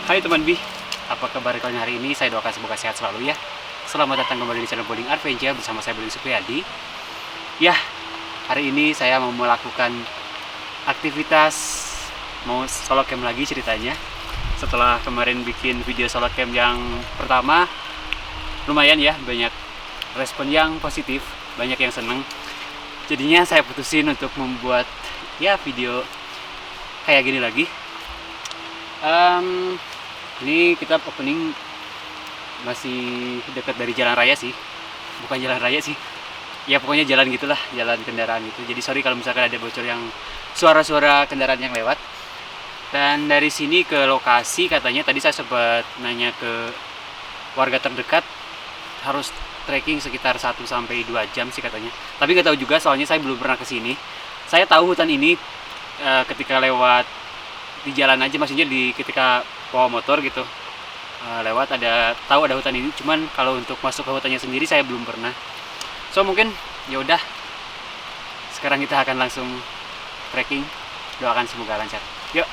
Hai teman Bi, apa kabar kalian hari ini? Saya doakan semoga sehat selalu ya. Selamat datang kembali di channel Bowling Adventure bersama saya Bowling Supriyadi. Ya, hari ini saya mau melakukan aktivitas mau solo camp lagi ceritanya. Setelah kemarin bikin video solo camp yang pertama, lumayan ya, banyak respon yang positif, banyak yang seneng. Jadinya saya putusin untuk membuat ya video kayak gini lagi. Ini kita opening masih dekat dari jalan raya sih, bukan jalan raya sih, ya pokoknya jalan gitulah, jalan kendaraan gitu. Jadi sorry kalau misalkan ada bocor yang suara-suara kendaraan yang lewat. Dan dari sini ke lokasi katanya tadi saya sempat nanya ke warga terdekat harus trekking sekitar 1 sampai 2 jam sih katanya. Tapi nggak tahu juga soalnya saya belum pernah ke sini. Saya tahu hutan ini ketika lewat di jalan aja, maksudnya di ketika bawa motor gitu lewat tahu ada hutan ini, cuman kalau untuk masuk ke hutannya sendiri saya belum pernah. So mungkin ya udah, sekarang kita akan langsung trekking. Doakan semoga lancar. Yuk.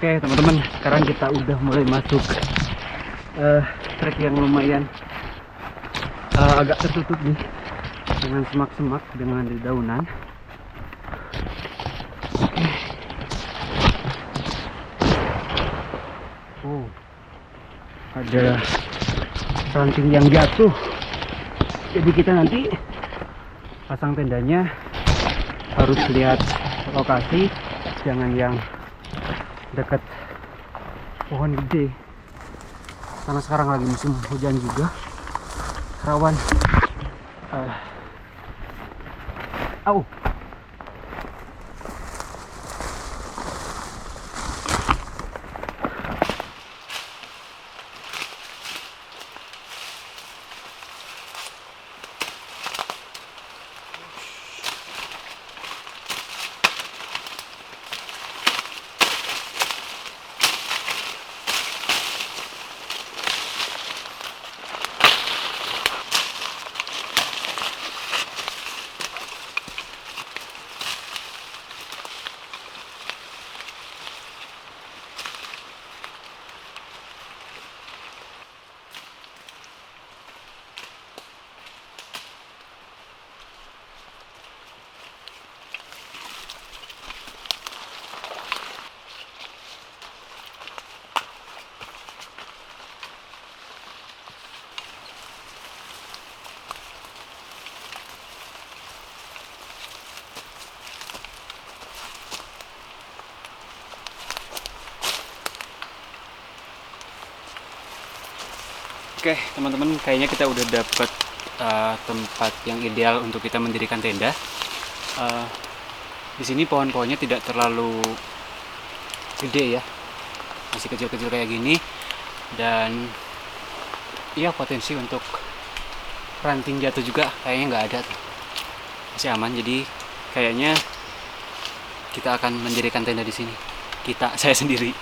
Oke teman-teman, sekarang kita udah mulai masuk trek yang lumayan agak tertutup nih, dengan semak-semak, dengan dedaunan. Oh, ada ranting yang jatuh, jadi kita nanti pasang tendanya harus lihat lokasi, jangan yang dekat pohon gede karena sekarang lagi musim hujan juga, rawan au. Oke teman-teman, kayaknya kita udah dapat tempat yang ideal untuk kita mendirikan tenda. Eh, di sini pohon-pohonnya tidak terlalu gede ya, masih kecil-kecil kayak gini, dan iya potensi untuk ranting jatuh juga kayaknya nggak ada tuh, masih aman. Jadi kayaknya kita akan mendirikan tenda di sini. Saya sendiri,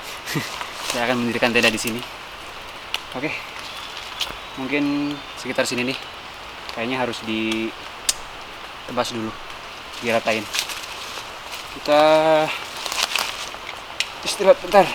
saya akan mendirikan tenda di sini. Oke, mungkin sekitar sini nih. Kayaknya harus ditebas dulu, diratain. Kita istirahat bentar.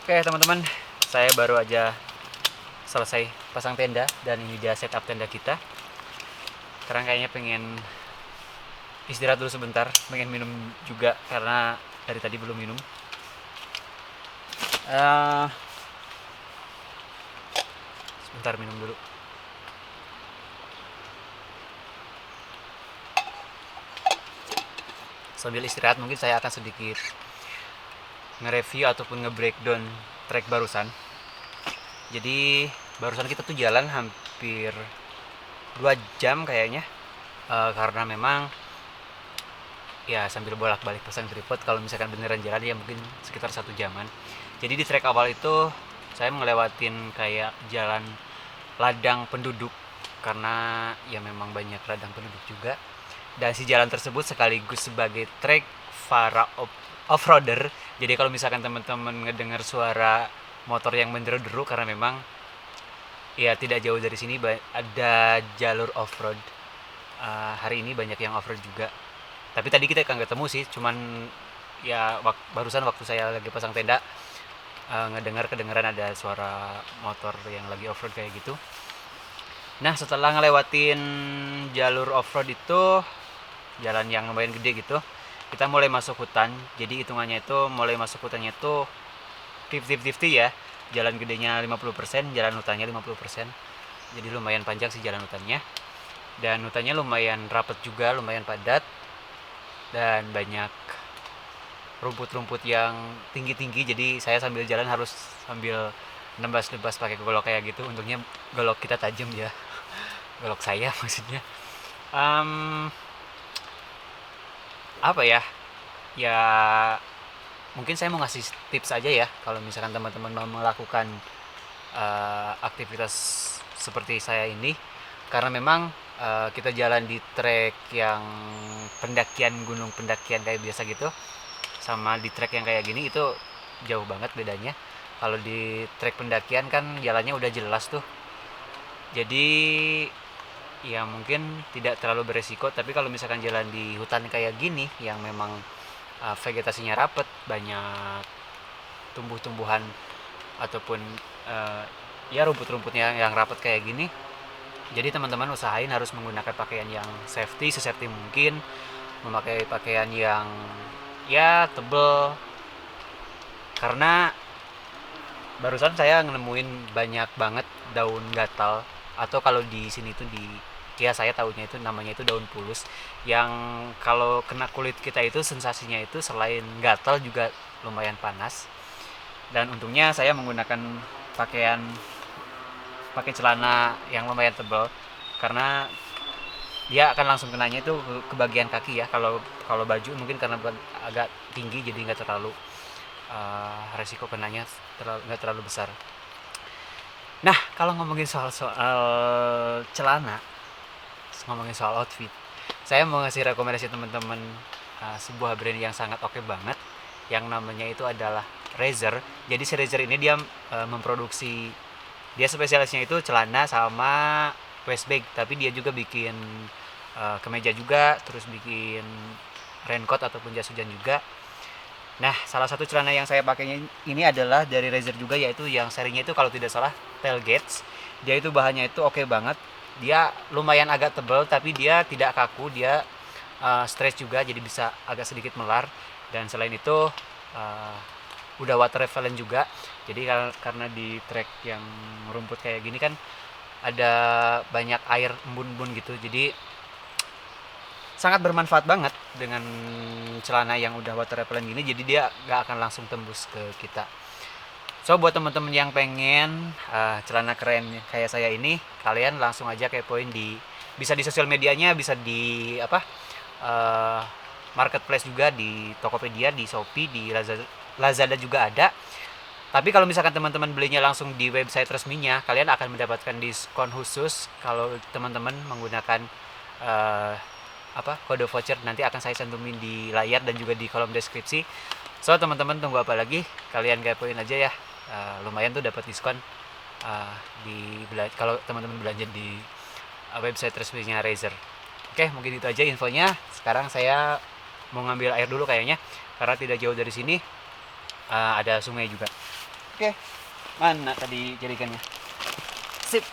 Oke teman-teman, saya baru aja selesai pasang tenda dan ini dia setup tenda kita. Sekarang kayaknya pengen istirahat dulu sebentar, pengen minum juga karena dari tadi belum minum. Sebentar minum dulu. Sambil istirahat mungkin saya akan sedikit nge-review ataupun nge-breakdown track barusan. Jadi barusan kita tuh jalan hampir 2 jam kayaknya, karena memang ya sambil bolak-balik pasang tripod. Kalau misalkan beneran jalan ya mungkin sekitar 1 jaman. Jadi di trek awal itu saya ngelewatin kayak jalan ladang penduduk karena ya memang banyak ladang penduduk juga. Dan si jalan tersebut sekaligus sebagai trek para off-roader. Jadi kalau misalkan teman-teman ngedengar suara motor yang menderu-deru karena memang ya tidak jauh dari sini ada jalur off-road. Hari ini banyak yang off-road juga. Tapi tadi kita kan ketemu sih, cuman ya barusan waktu saya lagi pasang tenda kedengeran ada suara motor yang lagi off-road kayak gitu. Nah setelah ngelewatin jalur off-road itu, jalan yang lumayan gede gitu, kita mulai masuk hutan. Jadi hitungannya itu mulai masuk hutannya itu 50-50 ya. Jalan gedenya 50%, jalan hutannya 50%. Jadi lumayan panjang sih jalan hutannya. Dan hutannya lumayan rapat juga, lumayan padat. Dan banyak rumput-rumput yang tinggi-tinggi. Jadi saya sambil jalan harus sambil nebas-nebas pakai golok kayak gitu. Untungnya golok kita tajam ya. Golok saya maksudnya. Apa ya? Ya mungkin saya mau ngasih tips aja ya kalau misalkan teman-teman mau melakukan aktivitas seperti saya ini, karena memang kita jalan di trek yang gunung pendakian kayak biasa gitu sama di trek yang kayak gini itu jauh banget bedanya. Kalau di trek pendakian kan jalannya udah jelas tuh, jadi ya mungkin tidak terlalu beresiko. Tapi kalau misalkan jalan di hutan kayak gini yang memang vegetasinya rapat, banyak tumbuh-tumbuhan ataupun ya rumput-rumputnya yang rapat kayak gini, jadi teman-teman usahain harus menggunakan pakaian yang sesafety mungkin, memakai pakaian yang ya tebel, karena barusan saya nemuin banyak banget daun gatal, atau kalau di sini tuh ya saya tahunya itu namanya itu daun pulus, yang kalau kena kulit kita itu sensasinya itu selain gatal juga lumayan panas. Dan untungnya saya menggunakan pakai celana yang lumayan tebal karena dia akan langsung kenanya itu ke bagian kaki ya. Kalau baju mungkin karena agak tinggi jadi nggak terlalu resiko kenanya nggak terlalu besar. Nah kalau ngomongin soal celana, ngomongin soal outfit, saya mau ngasih rekomendasi teman-teman sebuah brand yang sangat oke banget, yang namanya itu adalah Razer. Jadi si Razer ini dia memproduksi, dia spesialisnya itu celana sama waist bag, tapi dia juga bikin kemeja juga, terus bikin raincoat ataupun jas hujan juga. Nah salah satu celana yang saya pakainya ini adalah dari Razer juga, yaitu yang serinya itu kalau tidak salah Tailgates. Dia itu bahannya itu oke banget. Dia lumayan agak tebal tapi dia tidak kaku, dia stretch juga jadi bisa agak sedikit melar. Dan selain itu udah water repellent juga. Jadi karena di trek yang rumput kayak gini kan ada banyak air embun-embun gitu, jadi sangat bermanfaat banget dengan celana yang udah water repellent gini. Jadi dia gak akan langsung tembus ke kita. So buat teman-teman yang pengen celana keren kayak saya ini, kalian langsung aja kepoin bisa di sosial medianya, bisa di marketplace juga, di Tokopedia, di Shopee, di Lazada juga ada. Tapi kalau misalkan teman-teman belinya langsung di website resminya, kalian akan mendapatkan diskon khusus kalau teman-teman menggunakan kode voucher. Nanti akan saya cantumin di layar dan juga di kolom deskripsi. So teman-teman tunggu apa lagi, kalian kepoin aja ya. Lumayan tuh dapat diskon kalau teman-teman belanja di website resminya Razer. Oke, mungkin itu aja infonya. Sekarang saya mau ngambil air dulu kayaknya, karena tidak jauh dari sini ada sungai juga. Oke. Mana tadi jerigennya? Sip.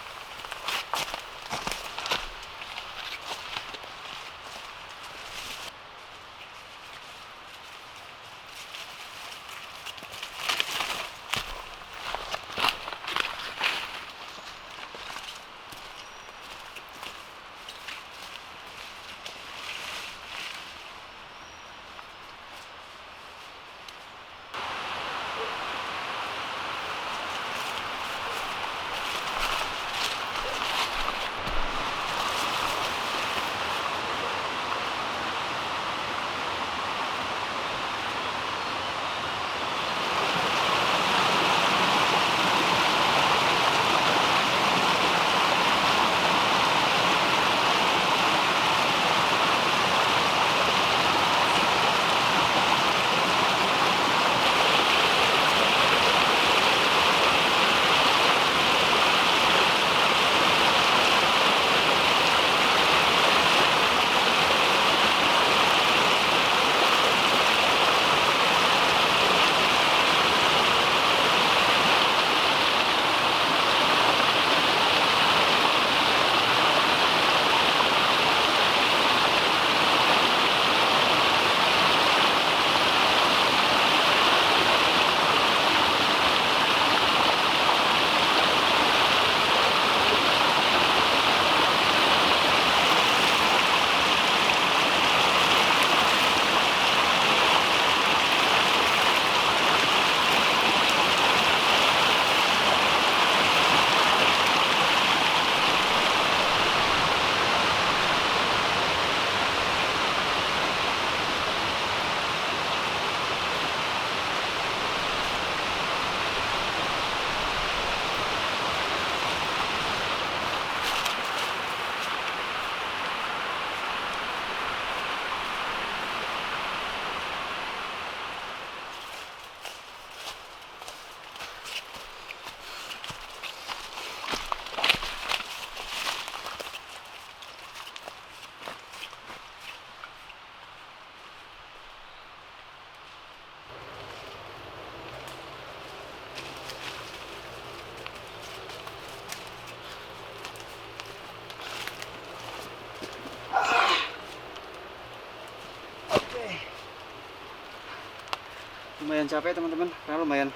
Lumayan capek teman-teman, karena lumayan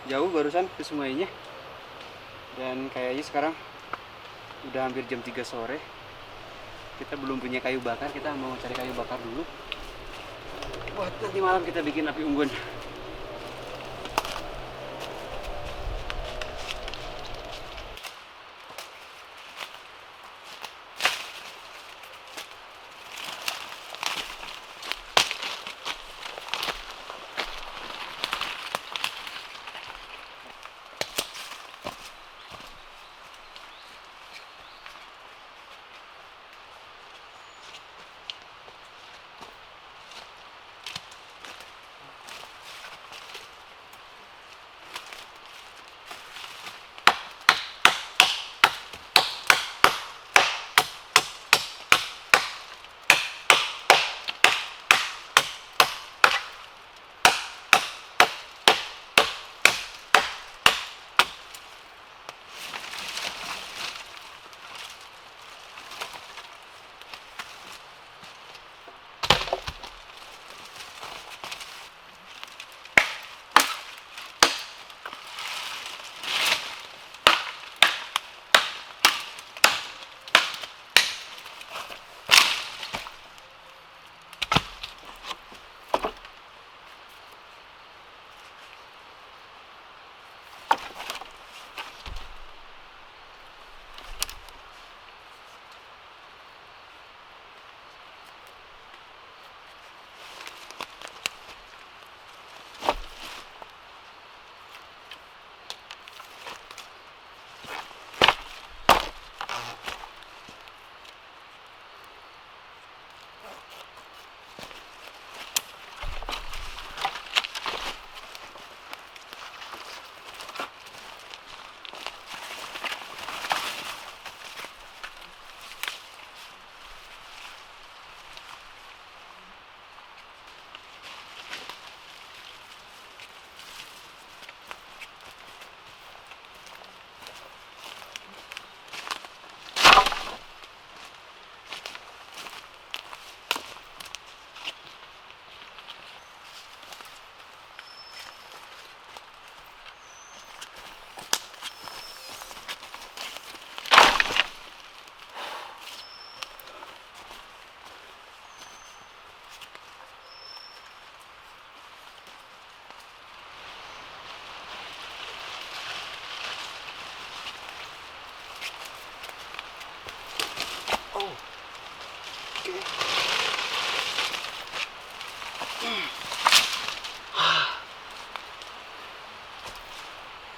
jauh barusan ke sungainya. Dan kayaknya sekarang udah hampir jam 3 sore. Kita belum punya kayu bakar, kita mau cari kayu bakar dulu buat nanti malam kita bikin api unggun.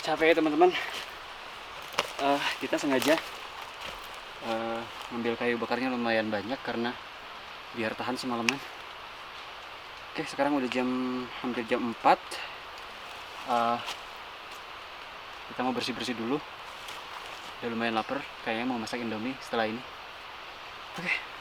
capek ya teman-teman. Kita sengaja ngambil kayu bakarnya lumayan banyak karena biar tahan semalaman. Oke, sekarang udah hampir jam 4. Kita mau bersih-bersih dulu. Udah lumayan lapar, kayaknya mau masak Indomie setelah ini. Oke.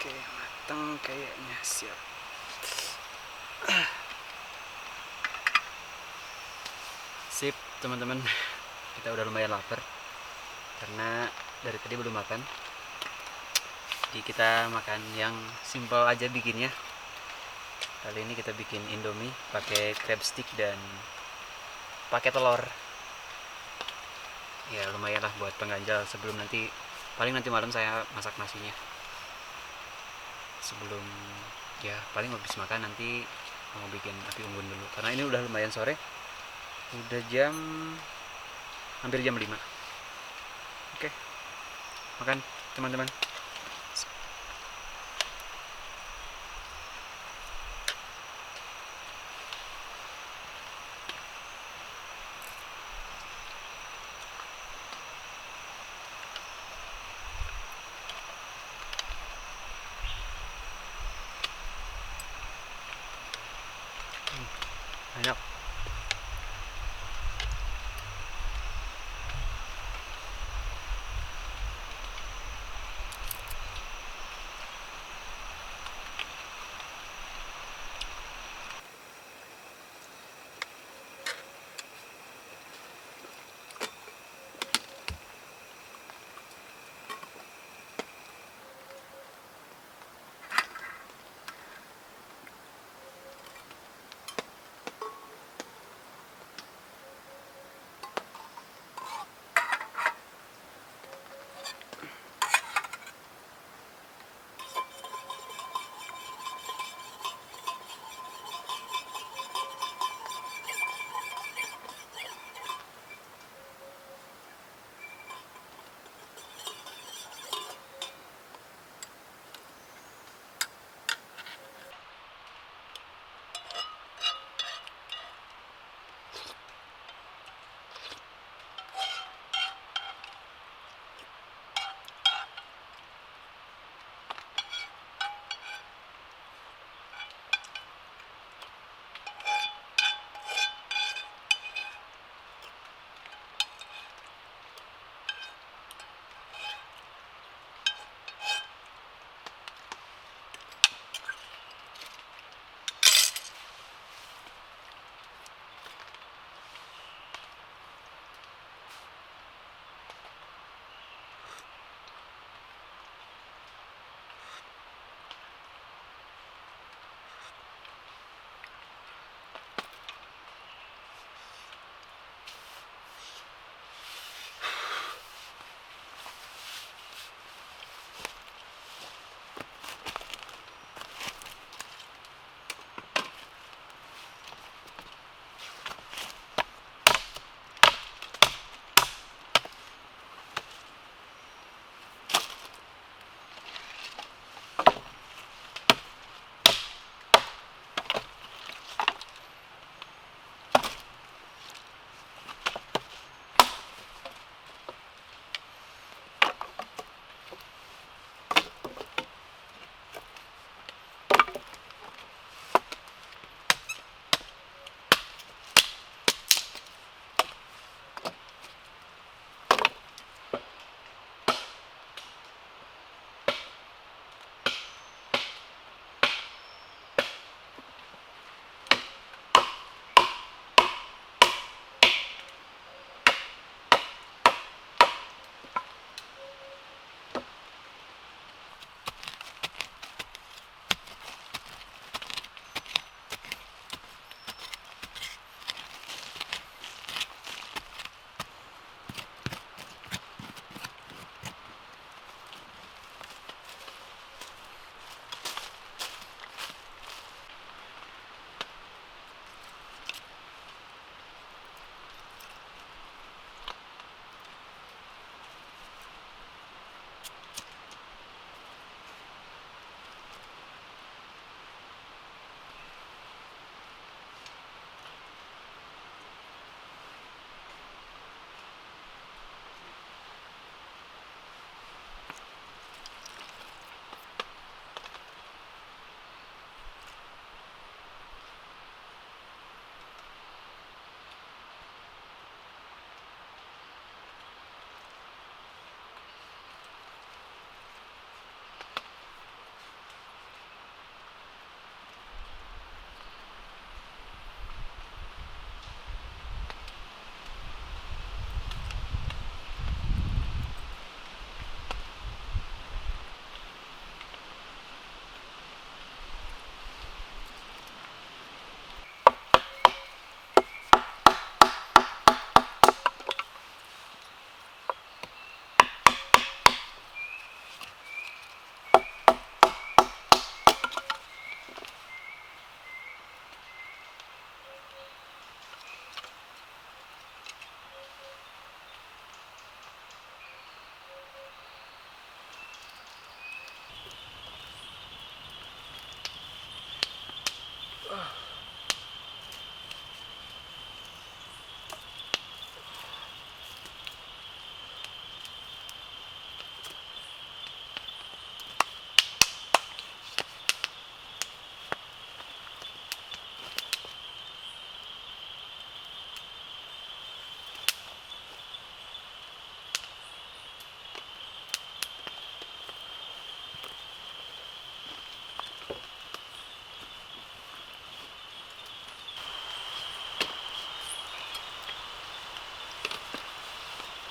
Oke, matang kayaknya, siap. Sip teman-teman, kita udah lumayan lapar karena dari tadi belum makan. Jadi kita makan yang simple aja bikinnya. Kali ini kita bikin Indomie pakai crab stick dan pakai telur. Ya lumayan lah buat pengganjal sebelum nanti, paling nanti malam saya masak nasinya. Sebelum ya paling habis makan nanti mau bikin api unggun dulu karena ini udah lumayan sore. Udah hampir jam 5. Oke. Makan teman-teman. Enak.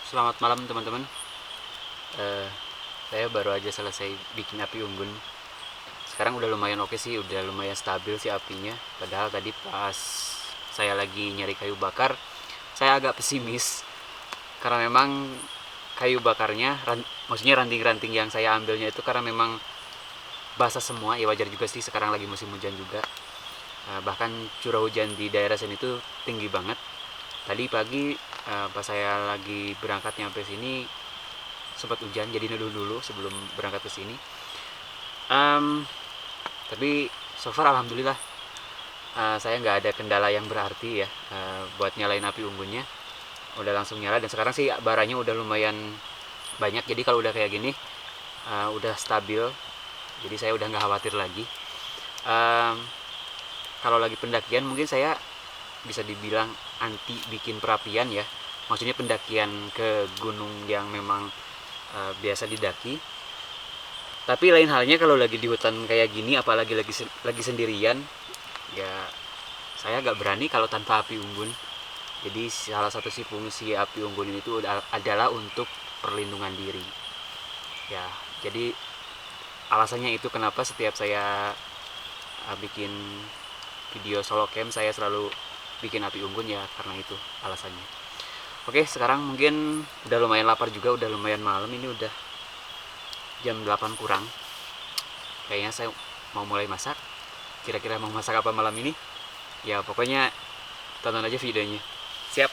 Selamat malam teman-teman. Eh, saya baru aja selesai bikin api unggun. Sekarang udah lumayan oke sih, udah lumayan stabil sih apinya. Padahal tadi pas saya lagi nyari kayu bakar, saya agak pesimis karena memang kayu bakarnya, maksudnya ranting-ranting yang saya ambilnya itu karena memang basah semua. Ya wajar juga sih, sekarang lagi musim hujan juga. Bahkan curah hujan di daerah sini tuh tinggi banget. Tadi pagi pas saya lagi berangkat nyampe sini sempat hujan, jadi neduh dulu sebelum berangkat ke sini. Tapi so far alhamdulillah saya nggak ada kendala yang berarti ya buat nyalain api unggunnya. Udah langsung nyala dan sekarang sih baranya udah lumayan banyak. Jadi kalau udah kayak gini udah stabil. Jadi saya udah nggak khawatir lagi. Um, Kalau lagi pendakian mungkin saya bisa dibilang anti bikin perapian ya. Maksudnya pendakian ke gunung yang memang biasa didaki. Tapi lain halnya kalau lagi di hutan kayak gini, apalagi lagi sendirian, ya saya agak berani kalau tanpa api unggun. Jadi salah satu si fungsi api unggun itu adalah untuk perlindungan diri. Ya, jadi alasannya itu kenapa setiap saya bikin video solo cam saya selalu bikin api unggun, ya karena itu alasannya. Oke, sekarang mungkin udah lumayan lapar juga, udah lumayan malam, ini udah jam 8 kurang. Kayaknya saya mau mulai masak. Kira-kira mau masak apa malam ini? Ya pokoknya tonton aja videonya. Siap.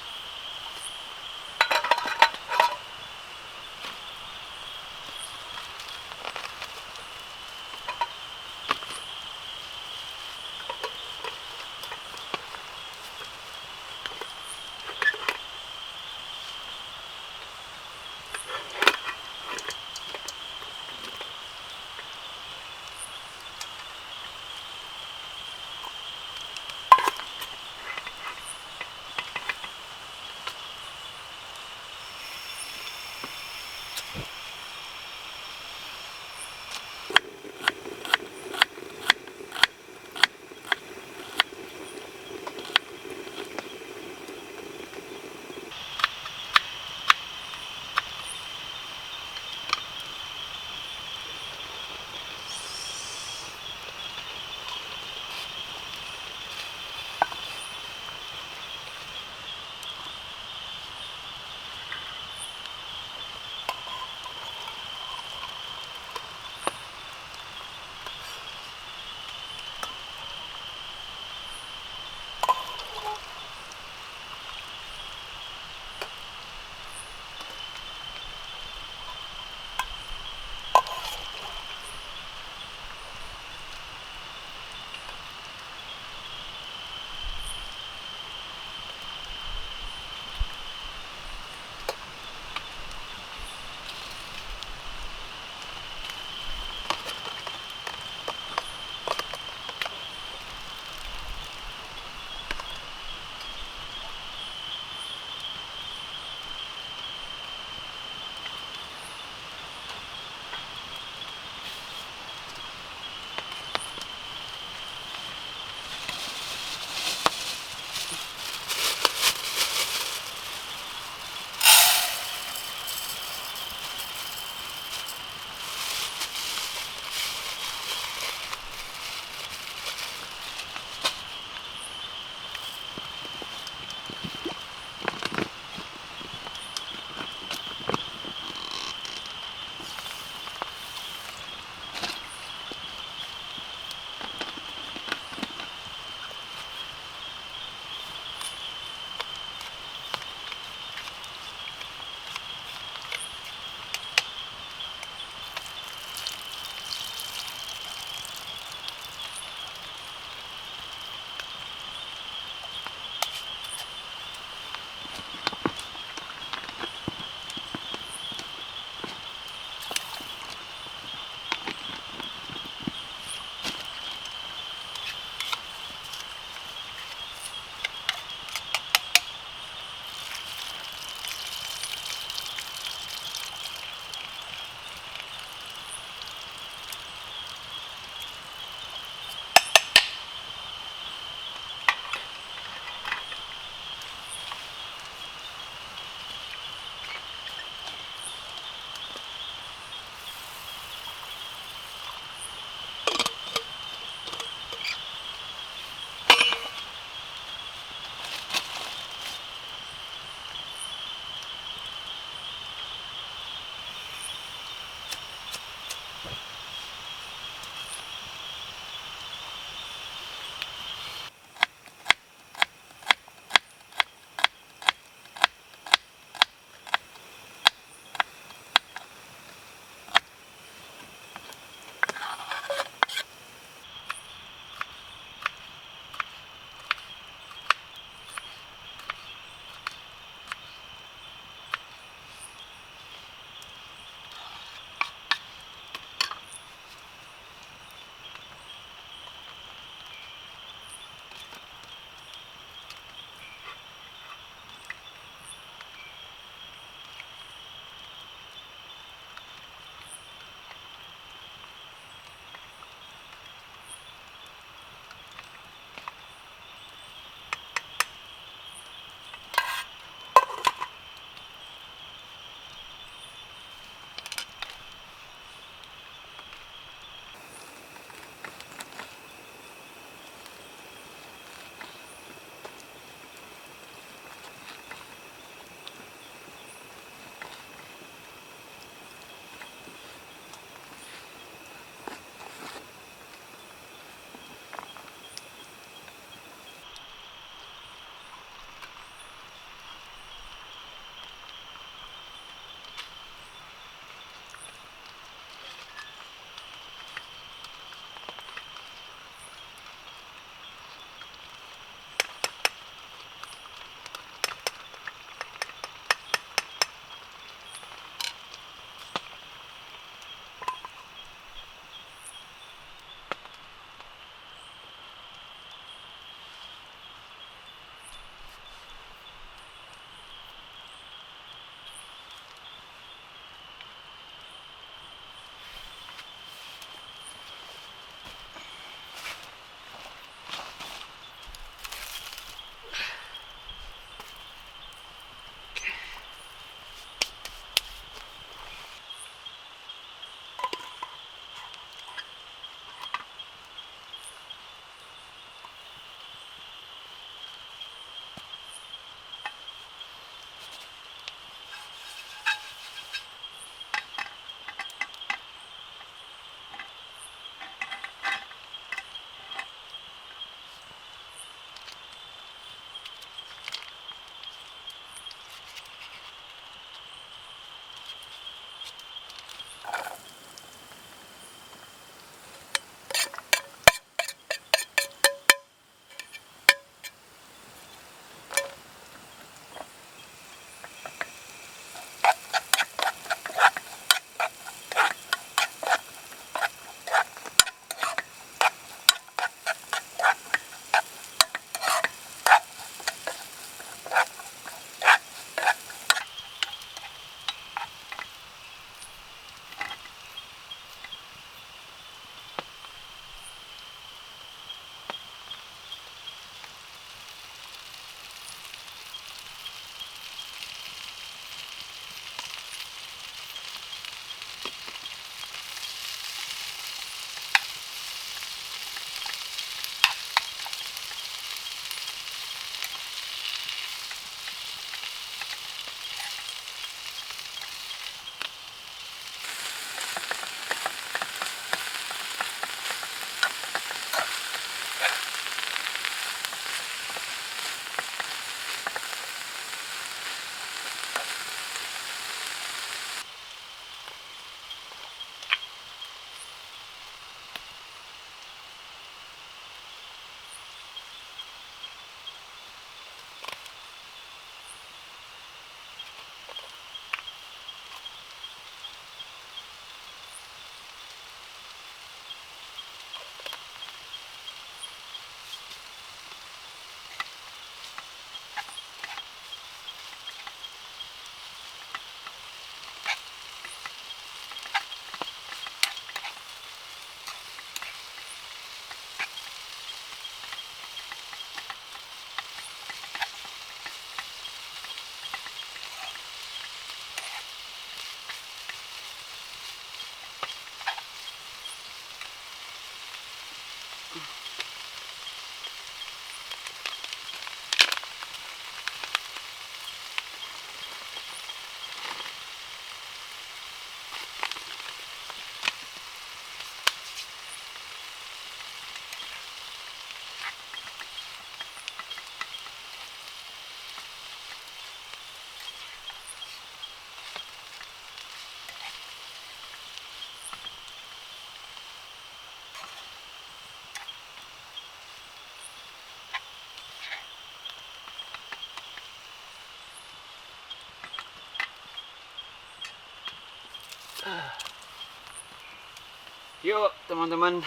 Yuk teman-teman,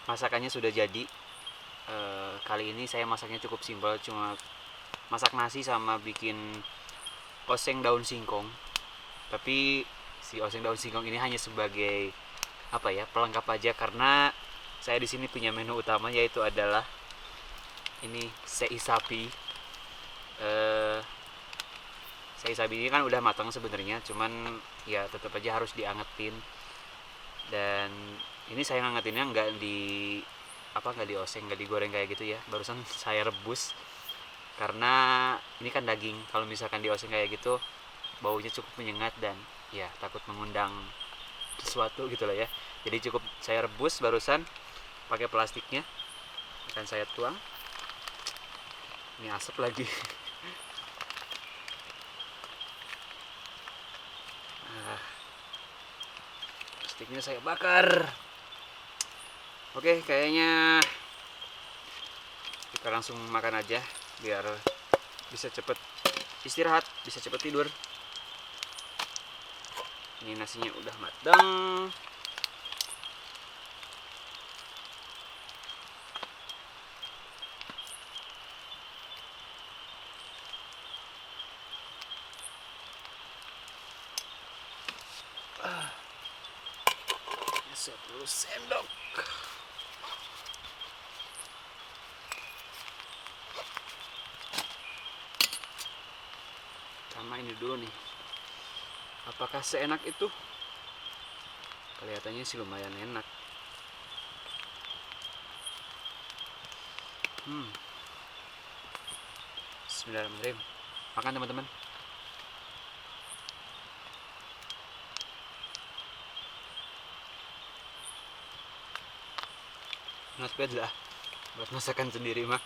masakannya sudah jadi. Kali ini saya masaknya cukup simpel, cuma masak nasi sama bikin oseng daun singkong. Tapi si oseng daun singkong ini hanya sebagai apa ya, pelengkap aja, karena saya di sini punya menu utama, yaitu adalah ini sei sapi. Sei sapi ini kan udah matang sebenarnya, cuman ya tetap aja harus diangetin. Dan ini saya ngangetinnya nggak di oseng, nggak digoreng kayak gitu ya, barusan saya rebus. Karena ini kan daging, kalau misalkan di oseng kayak gitu baunya cukup menyengat dan ya takut mengundang sesuatu gitu lah ya. Jadi cukup saya rebus barusan pakai plastiknya, akan saya tuang. Ini asap lagi. Plastiknya saya bakar. Oke, kayaknya kita langsung makan aja biar bisa cepet istirahat, bisa cepet tidur. Ini nasinya udah matang. Satu sendok. Sama ini dulu nih. Apakah seenak itu? Kelihatannya sih lumayan enak. Bismillahirrahmanirrahim. Makan teman-teman. Not bad lah buat masakan sendiri mah.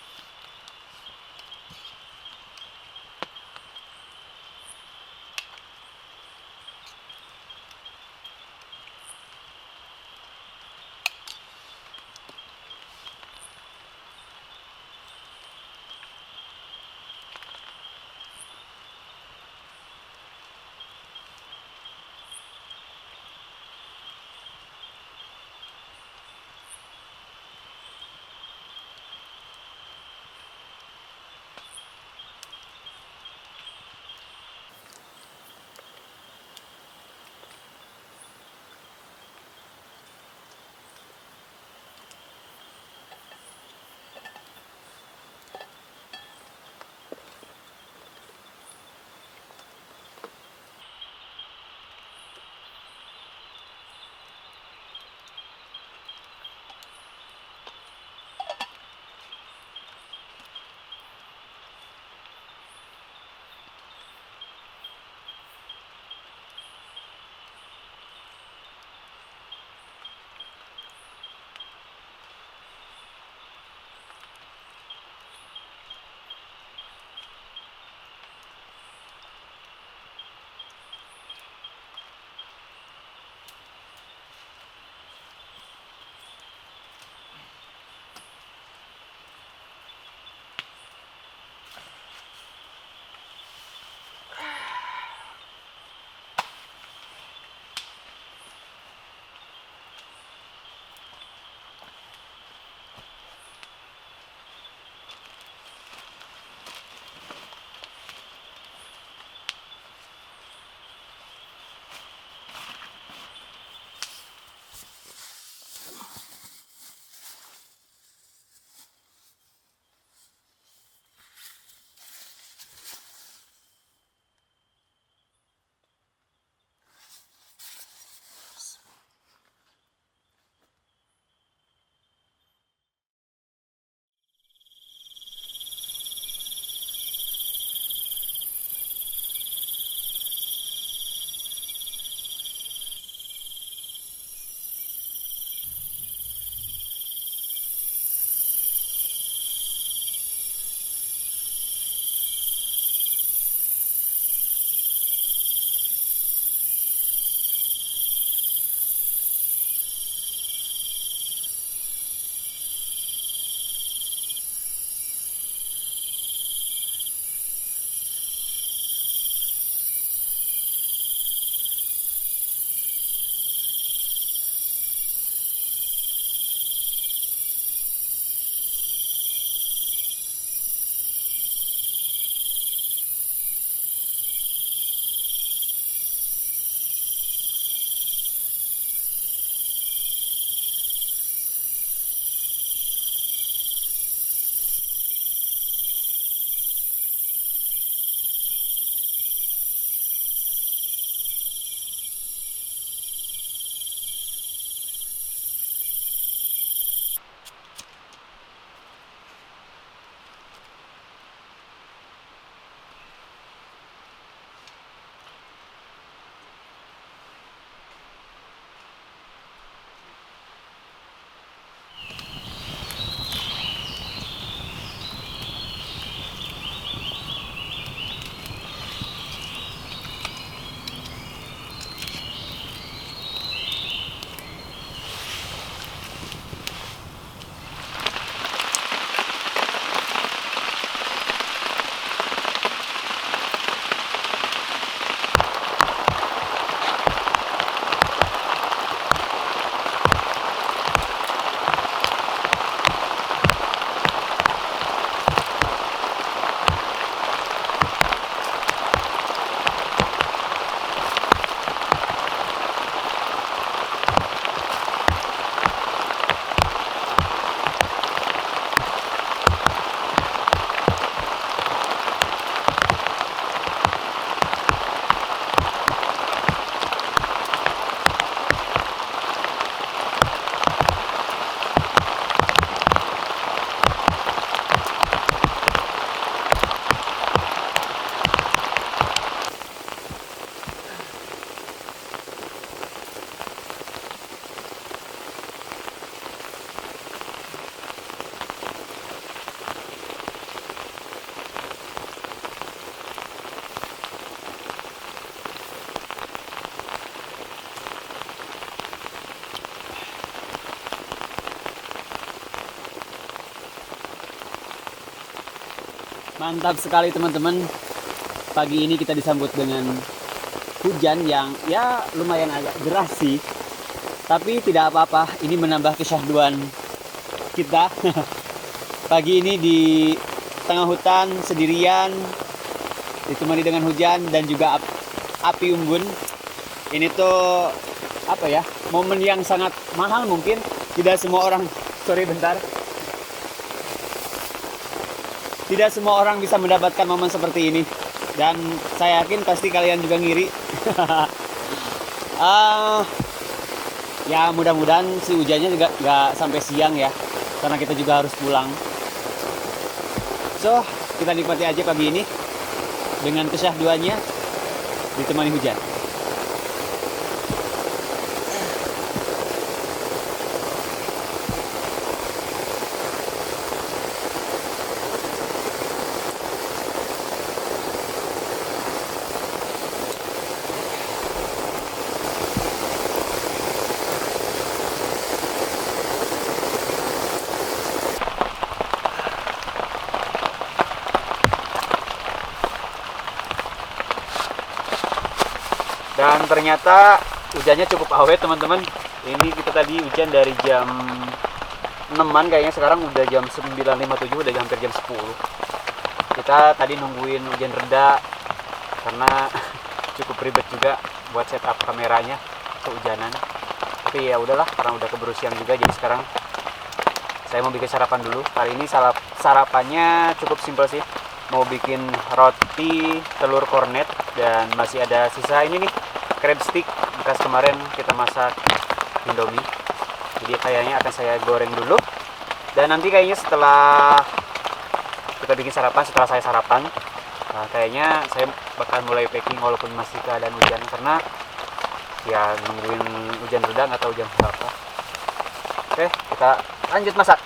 Mantap sekali teman-teman. Pagi ini kita disambut dengan hujan yang ya lumayan agak deras sih. Tapi tidak apa-apa, ini menambah kesyahduan kita. Pagi ini di tengah hutan sendirian, ditemani dengan hujan dan juga api unggun. Ini tuh apa ya, momen yang sangat mahal mungkin. Tidak semua orang, sorry bentar. Tidak semua orang bisa mendapatkan momen seperti ini. Dan saya yakin pasti kalian juga ngiri. Ya mudah-mudahan si hujannya juga nggak sampai siang ya. Karena kita juga harus pulang. So, kita nikmati aja pagi ini. Dengan kesyahduannya ditemani hujan. Dan ternyata hujannya cukup awet teman-teman. Ini kita tadi hujan dari jam 6-an kayaknya, sekarang udah jam 9.57, udah hampir jam 10. Kita tadi nungguin hujan reda karena cukup ribet juga buat setup kameranya kehujanan. Tapi ya udahlah, karena udah keburu siang juga, jadi sekarang saya mau bikin sarapan dulu. Kali ini sarapannya cukup simpel sih. Mau bikin roti telur kornet dan masih ada sisa ini nih, crab stick bekas kemarin kita masak Indomie. Jadi kayaknya akan saya goreng dulu. Dan nanti kayaknya setelah kita bikin sarapan, setelah saya sarapan, nah kayaknya saya bakal mulai packing walaupun masih keadaan hujan, karena ya nungguin hujan reda atau hujan berapa. Oke, kita lanjut masak.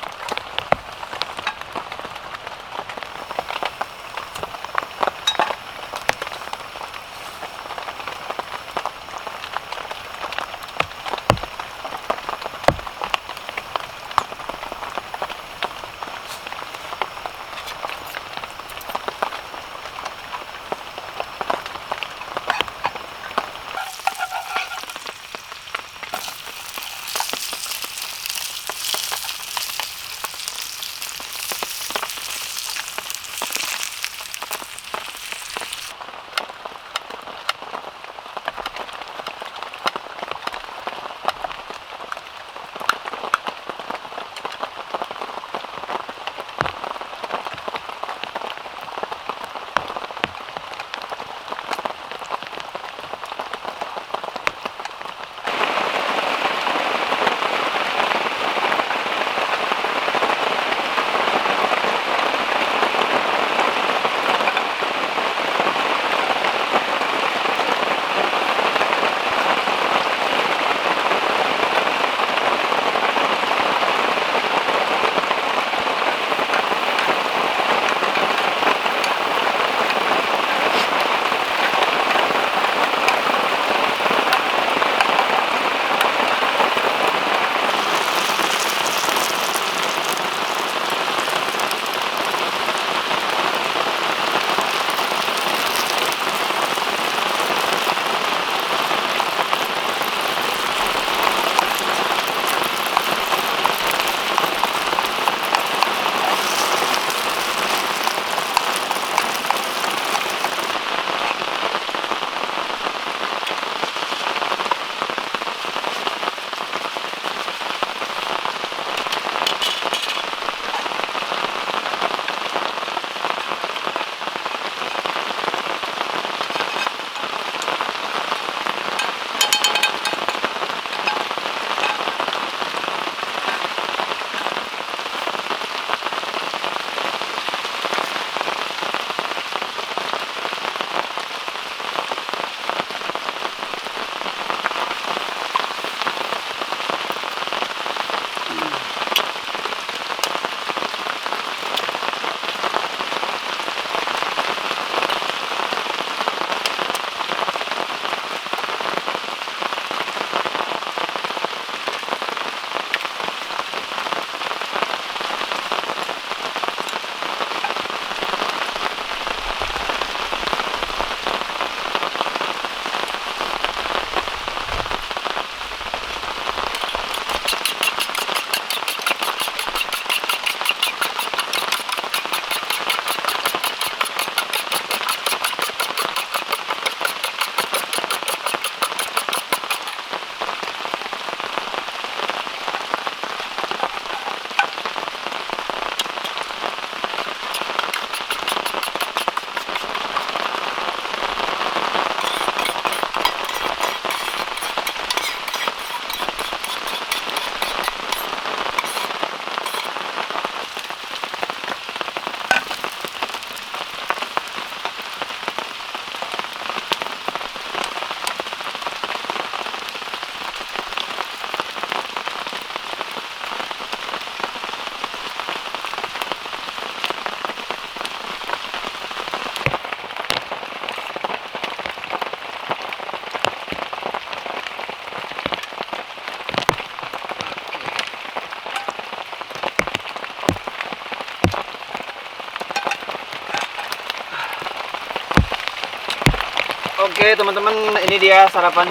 Oke teman-teman, ini dia sarapan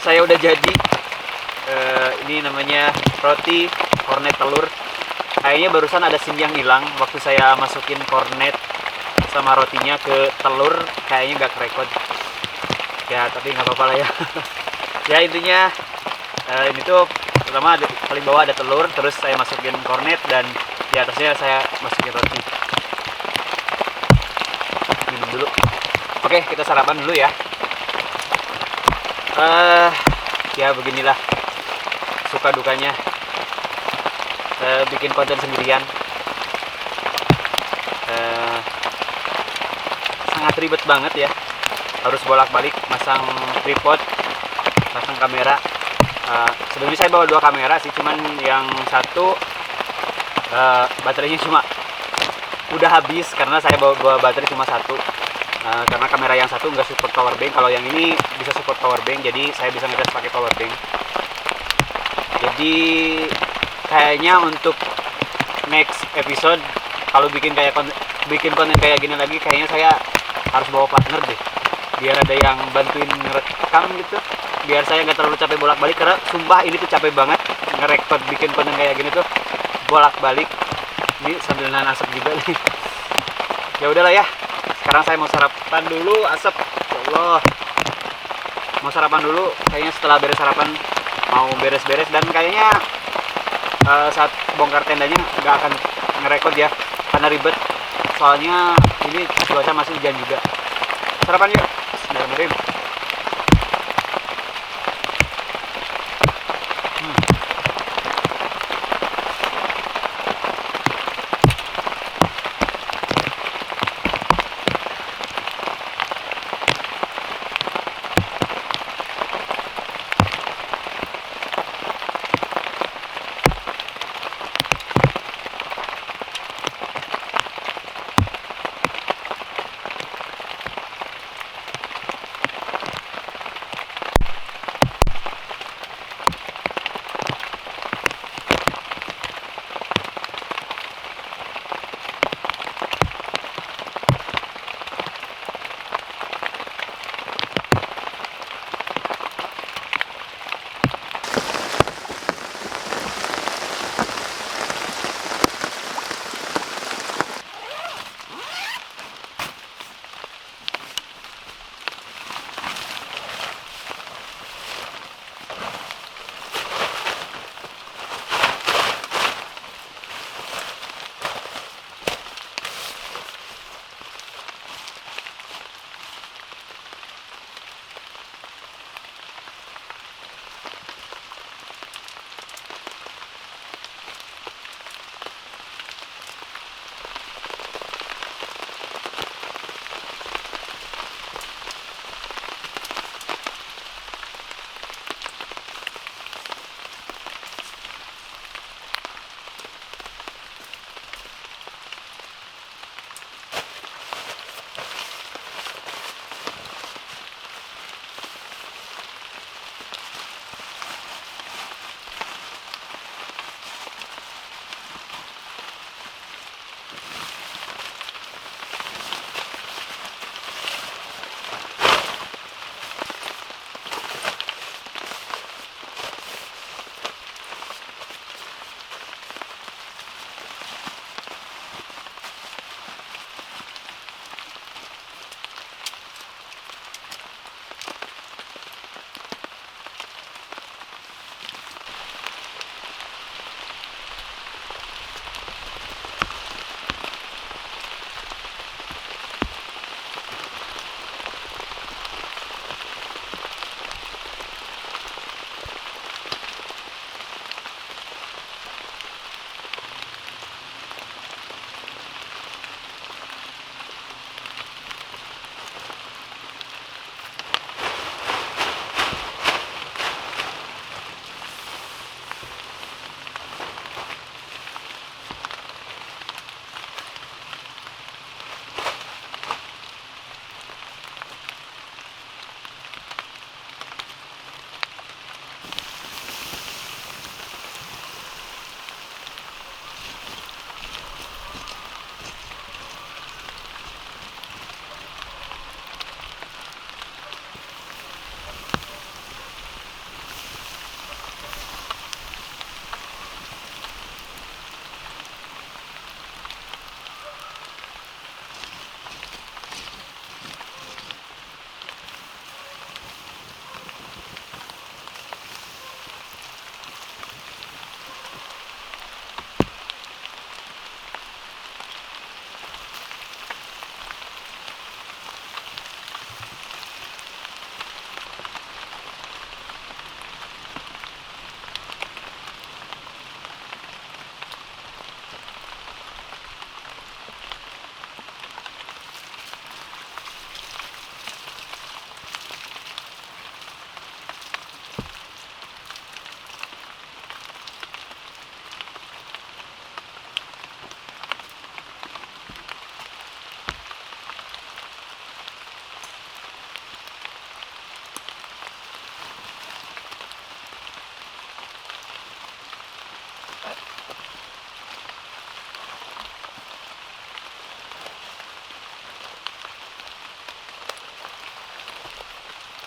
saya udah jadi. Ini namanya roti kornet telur. Kayaknya barusan ada SIM yang hilang waktu saya masukin kornet sama rotinya ke telur, kayaknya nggak kerekod. Ya tapi nggak apa-apa lah ya. Ya intinya ini tuh pertama paling bawah ada telur, terus saya masukin kornet dan di atasnya saya masukin roti. Minum dulu. Oke, kita sarapan dulu ya. Ya beginilah suka dukanya bikin konten sendirian. Sangat ribet banget ya, harus bolak-balik masang tripod, pasang kamera. Sebenarnya saya bawa 2 kamera sih, cuman yang satu baterainya cuma udah habis karena saya bawa baterai cuma satu. Karena kamera yang satu nggak support power bank, kalau yang ini bisa support power bank, jadi saya bisa ngecas pakai power bank. Jadi kayaknya untuk next episode kalau bikin konten kayak gini lagi, kayaknya saya harus bawa partner deh, biar ada yang bantuin ngerekam gitu, biar saya nggak terlalu capek bolak-balik, karena sumpah ini tuh capek banget ngerekod bikin konten kayak gini tuh bolak-balik. Ini sambil nahan asap juga nih. Ya udahlah ya, sekarang saya mau sarapan dulu. Asap, ya Allah, mau sarapan dulu. Kayaknya setelah beres sarapan mau beres-beres, dan kayaknya saat bongkar tendanya nggak akan ngerekod ya karena ribet, soalnya ini cuaca masih hujan juga. Sarapan yuk. Bismillahirrahmanirrahim.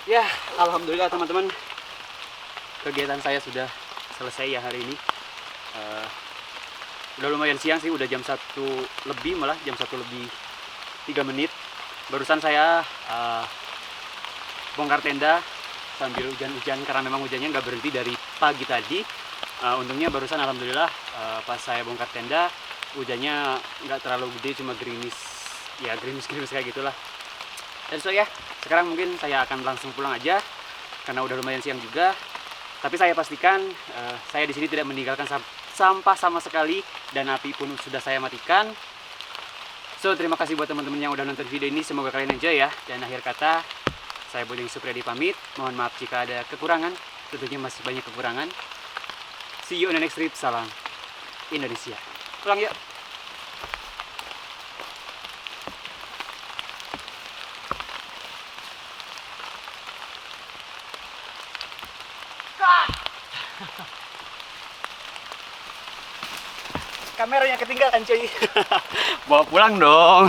Ya, alhamdulillah teman-teman, kegiatan saya sudah selesai ya hari ini. Udah lumayan siang sih, udah jam 1 lebih, malah jam 1 lebih 3 menit. Barusan saya bongkar tenda sambil hujan-hujan karena memang hujannya nggak berhenti dari pagi tadi. Untungnya barusan alhamdulillah pas saya bongkar tenda hujannya nggak terlalu gede, cuma gerimis, ya gerimis kayak gitulah. Dan so ya, sekarang mungkin saya akan langsung pulang aja karena udah lumayan siang juga. Tapi saya pastikan saya di sini tidak meninggalkan sampah sama sekali, dan api pun sudah saya matikan. So, terima kasih buat teman-teman yang udah nonton video ini. Semoga kalian enjoy ya. Dan akhir kata, saya Buding Supriyadi pamit. Mohon maaf jika ada kekurangan. Tentunya masih banyak kekurangan. See you on the next trip. Salam Indonesia. Pulang yuk. Kameranya ketinggalan cuy. Bawa pulang dong.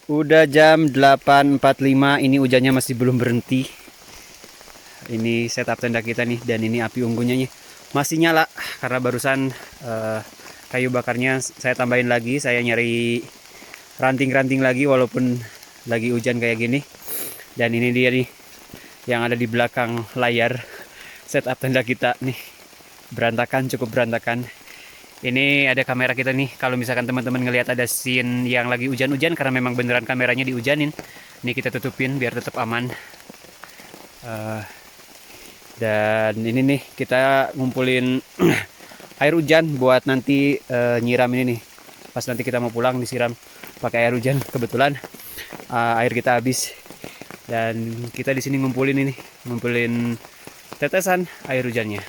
Udah jam 8.45, ini hujannya masih belum berhenti. Ini setup tenda kita nih, dan ini api unggunnya nih masih nyala karena barusan kayu bakarnya saya tambahin lagi. Saya nyari ranting-ranting lagi walaupun lagi hujan kayak gini. Dan ini dia nih yang ada di belakang layar, setup tenda kita nih, berantakan, cukup berantakan. Ini ada kamera kita nih, kalau misalkan teman-teman ngelihat ada scene yang lagi hujan-hujan, karena memang beneran kameranya dihujanin. Ini kita tutupin biar tetap aman. Dan ini nih kita ngumpulin air hujan buat nanti nyiram ini nih. Pas nanti kita mau pulang disiram pakai air hujan. Kebetulan air kita habis, dan kita di sini ngumpulin tetesan air hujannya.